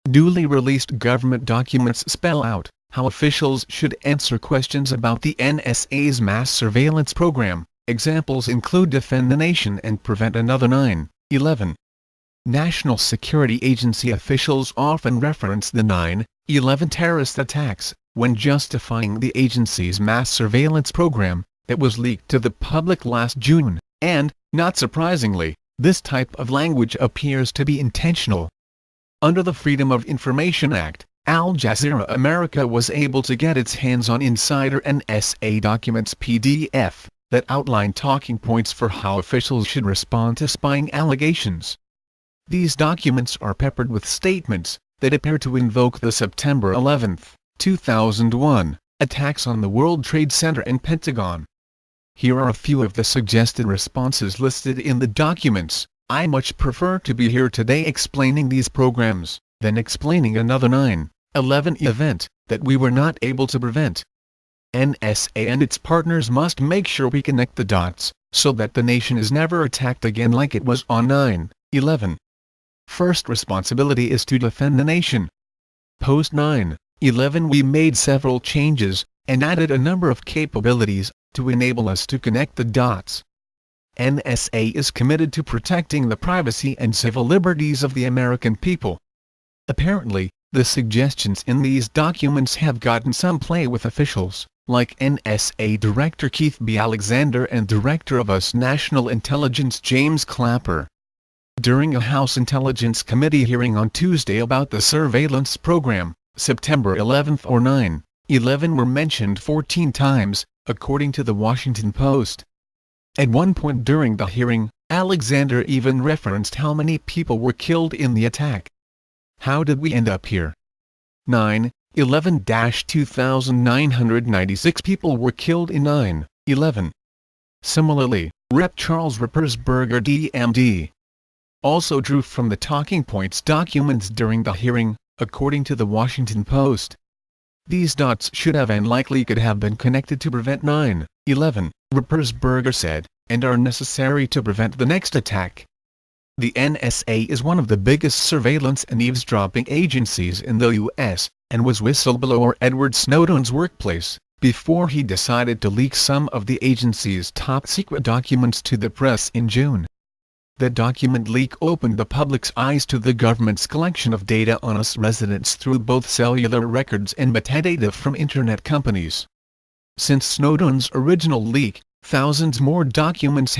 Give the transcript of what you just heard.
Newly released government documents spell out how officials should answer questions about the NSA's mass surveillance program. Examples include defend the nation and prevent another 9/11. National Security Agency officials often reference the 9/11 terrorist attacks when justifying the agency's mass surveillance program that was leaked to the public last June, and, not surprisingly, this type of language appears to be intentional. Under the Freedom of Information Act, Al Jazeera America was able to get its hands on insider NSA documents PDF that outline talking points for how officials should respond to spying allegations. These documents are peppered with statements that appear to invoke the September 11, 2001, attacks on the World Trade Center and Pentagon. Here are a few of the suggested responses listed in the documents. I much prefer to be here today explaining these programs than explaining another 9/11 event that we were not able to prevent. NSA and its partners must make sure we connect the dots, so that the nation is never attacked again like it was on 9/11. First responsibility is to defend the nation. Post 9/11 we made several changes, and added a number of capabilities, to enable us to connect the dots. NSA is committed to protecting the privacy and civil liberties of the American people. Apparently, the suggestions in these documents have gotten some play with officials, like NSA Director Keith B. Alexander and Director of US National Intelligence James Clapper. During a House Intelligence Committee hearing on Tuesday about the surveillance program, September 11 or 9/11 were mentioned 14 times, according to the Washington Post. At one point during the hearing, Alexander even referenced how many people were killed in the attack. How did we end up here? 9/11-2,996 people were killed in 9/11. Similarly, Rep. Charles Rippersberger DMD also drew from the talking points documents during the hearing, according to the Washington Post. These dots should have and likely could have been connected to prevent 9/11, Rippersberger said, and are necessary to prevent the next attack. The NSA is one of the biggest surveillance and eavesdropping agencies in the U.S., and was whistleblower Edward Snowden's workplace, before he decided to leak some of the agency's top-secret documents to the press in June. The document leak opened the public's eyes to the government's collection of data on US residents through both cellular records and metadata from Internet companies. Since Snowden's original leak, thousands more documents